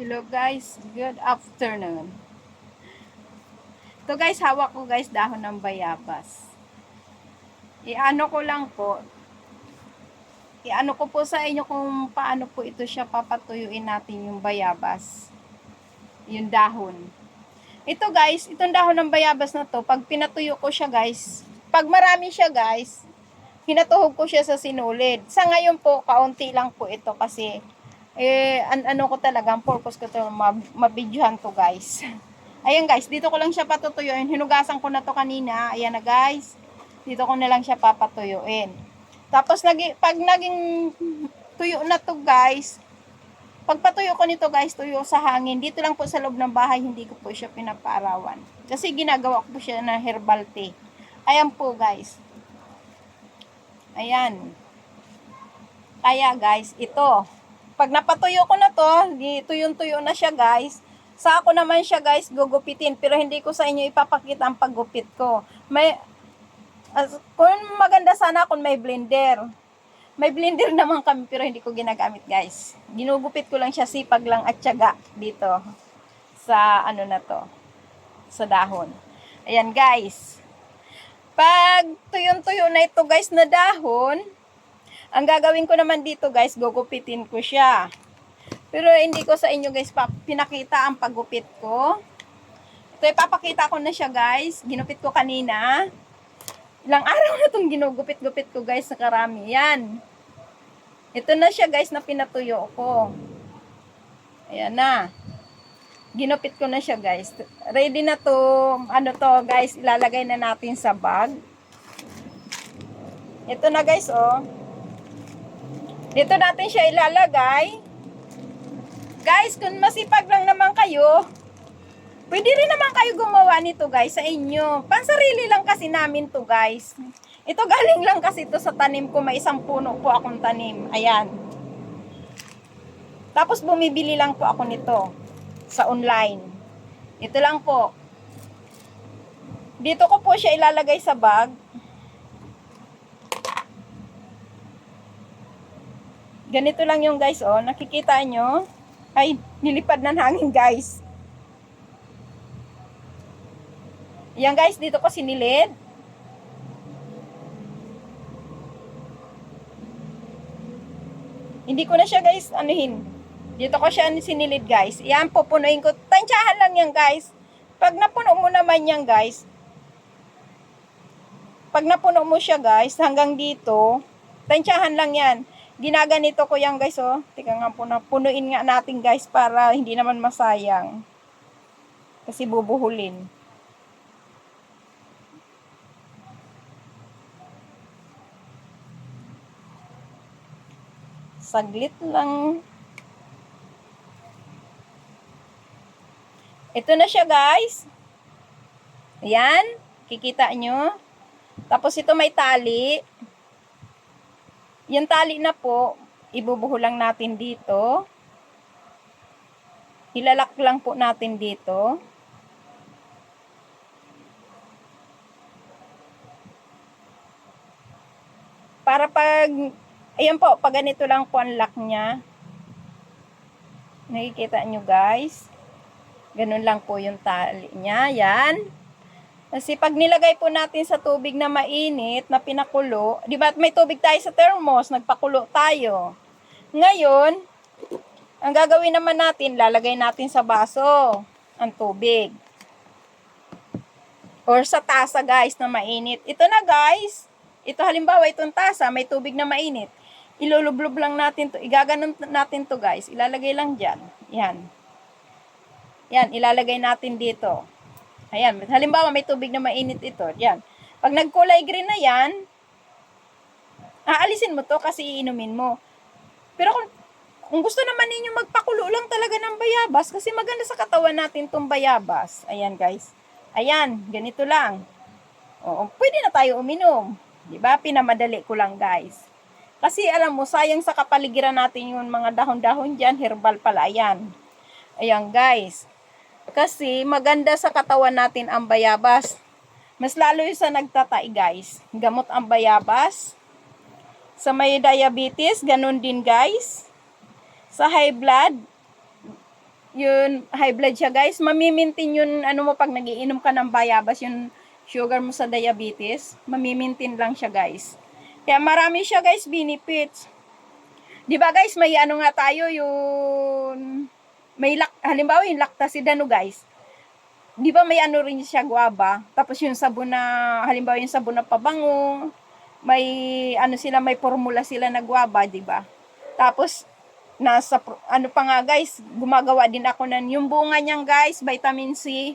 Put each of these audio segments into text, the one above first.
Hello guys, good afternoon. Ito guys, hawak ko guys dahon ng bayabas. Iano ko lang po, iano ko po sa inyo kung paano po ito siya papatuyuin natin yung bayabas. Yung dahon. Ito guys, itong dahon ng bayabas na to, pag pinatuyo ko siya guys, pag marami siya guys, hinatuhog ko siya sa sinulid. Sa ngayon po, kaunti lang po ito kasi ano ko talaga, ang purpose ko to, mabidyohan to guys. Ayan guys, dito ko lang siya patutuyuin. Hinugasan ko na to kanina. Ayan na guys. Dito ko na lang siya papatuyuin. Tapos pag naging tuyo na to guys, pagpatuyo ko nito guys, tuyo sa hangin. Dito lang po sa loob ng bahay, hindi ko po siya pinapaarawan. Kasi ginagawa ko po siya na herbal tea. Ayan po guys. Ayan. Kaya guys, ito. Pag napatuyo ko na to, tuyong-tuyo na siya guys. Sa ako naman siya guys, gugupitin. Pero hindi ko sa inyo ipapakita ang paggupit ko. Kung maganda sana kung may blender. May blender naman kami pero hindi ko ginagamit guys. Ginugupit ko lang siya, sipag lang at tiyaga dito. Sa ano na to. Sa dahon. Ayan guys. Pag tuyong-tuyo na ito guys na dahon, ang gagawin ko naman dito guys, gugupitin ko siya. Pero hindi ko sa inyo guys pinakita ang paggupit ko. Ito ipapakita ko na siya guys. Ginupit ko kanina. Ilang araw na itong ginugupit-gupit ko guys sa karami. Yan. Ito na siya guys na pinatuyo ko. Ayan na. Ginupit ko na siya guys. Ready na to. Ano to guys, ilalagay na natin sa bag. Ito na guys oh. Dito natin siya ilalagay. Guys, kung masipag lang naman kayo, pwede rin naman kayo gumawa nito guys sa inyo. Pansarili lang kasi namin to guys. Ito galing lang kasi to sa tanim ko. May isang puno po akong tanim. Ayan. Tapos bumibili lang po ako nito sa online. Ito lang po. Dito ko po siya ilalagay sa bag. Ganito lang yung guys oh. Nakikita nyo? Ay, nilipad ng hangin guys. Yan guys, dito ko sinilid. Hindi ko na siya guys, anuhin. Dito ko siya sinilid guys. Yan, pupunuin ko. Tansyahan lang yan guys. Pag napuno mo naman yan guys. Pag napuno mo siya guys, hanggang dito. Tansyahan lang yan. Ginaganito ko yan guys oh. Tika nga po na punuin nga natin guys para hindi naman masayang. Kasi bubuhulin. Saglit lang. Ito na siya guys. Ayan. Kikita nyo. Tapos ito may tali. Yung tali na po, ibubuho lang natin dito. Hilalak lang po natin dito. Para pag, ayan po, pag ganito lang po ang lock niya. Nakikita nyo guys. Ganun lang po yung tali niya. Yan. Kasi pag nilagay po natin sa tubig na mainit, na pinakulo, di ba may tubig tayo sa thermos, nagpakulo tayo. Ngayon, ang gagawin naman natin, lalagay natin sa baso ang tubig. Or sa tasa guys na mainit. Ito na guys, ito halimbawa itong tasa, may tubig na mainit. Ilulublob lang natin to, igaganon natin to guys, ilalagay lang dyan. Yan. Yan, ilalagay natin dito. Ayan, halimbawa may tubig na mainit ito. Yan. Pag nagkulay green na yan, aalisin mo to kasi iinumin mo. Pero kung gusto naman ninyo magpakulo lang talaga ng bayabas, kasi maganda sa katawan natin tong bayabas. Ayan guys. Ayan, ganito lang. Oo, pwede na tayo uminom. Diba? Pinamadali ko lang guys. Kasi alam mo, sayang sa kapaligiran natin yung mga dahon-dahon dyan, herbal pala. Ayan. Ayan guys. Kasi maganda sa katawan natin ang bayabas. Mas lalo yung sa nagtatay guys. Gamot ang bayabas. Sa may diabetes, ganun din guys. Sa high blood, yun, high blood siya guys, mamimintin yun, ano mo, pag nagiinom ka ng bayabas, yung sugar mo sa diabetes, mamimintin lang siya guys. Kaya marami siya guys, benefits. Di ba guys, may ano nga tayo, yung, halimbawa yung lactasidano guys, di ba may ano rin siya, guava, tapos yung sabon na, halimbawa yung sabon na pabango, may ano sila, may formula sila na guava, di ba? Tapos ano pa nga guys, gumagawa din ako ng yung bunga niyang guys, vitamin C.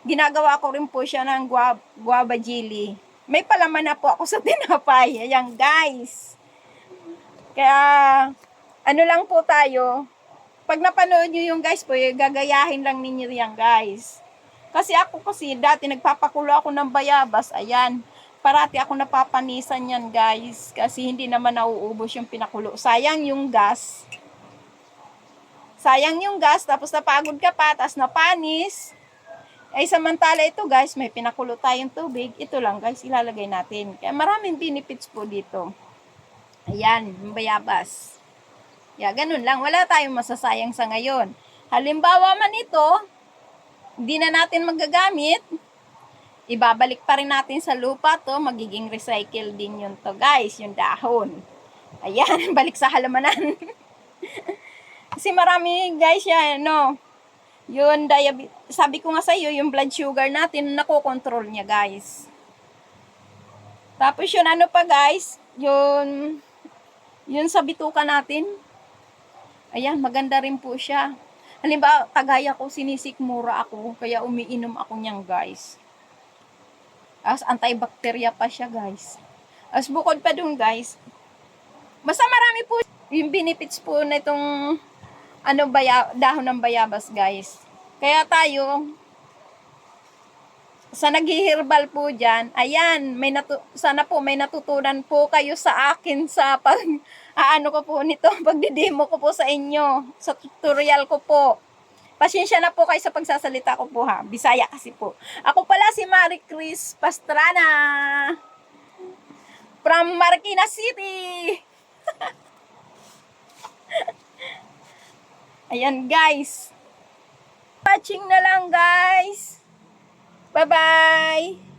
Ginagawa ko rin po siya ng guava jelly. May palaman na po ako sa tinapay. Ayan guys. Kaya ano lang po tayo, pag napanood nyo yung guys po, gagayahin lang ninyo yan guys. Kasi dati nagpapakulo ako ng bayabas, ayan. Parati ako napapanisan yan guys. Kasi hindi naman nauubos yung pinakulo. Sayang yung gas. Tapos napagod ka pa, tapos napanis. Ay samantala ito guys, may pinakulo tayong tubig. Ito lang guys, ilalagay natin. Kaya maraming benefits po dito. Ayan, yung bayabas. Ganun lang. Wala tayong masasayang sa ngayon. Halimbawa man ito, hindi na natin magagamit, ibabalik pa rin natin sa lupa to, magiging recycle din yun to guys, yung dahon. Ayan, balik sa halamanan. Kasi marami guys yan, no? Yun, sabi ko nga sa iyo, yung blood sugar natin, nakokontrol niya guys. Tapos yun, ano pa guys, yun sa bituka natin. Ayan, maganda rin po siya. Halimbawa, kagaya ko, sinisikmura ako, kaya umiinom ako niyan guys. As antibacteria pa siya guys. As bukod pa dun guys, basta marami po yung benefits po na itong dahon ng bayabas guys. Kaya tayo, sa naghihirbal po dyan, ayan, sana po may natutunan po kayo sa akin sa ko po nito, pagdidemo ko po sa inyo, sa tutorial ko po. Pasensya na po kayo sa pagsasalita ko po ha, Bisaya kasi po. Ako pala si Marie Chris Pastrana, from Marikina City. Ayan guys. Watching na lang guys. Bye-bye.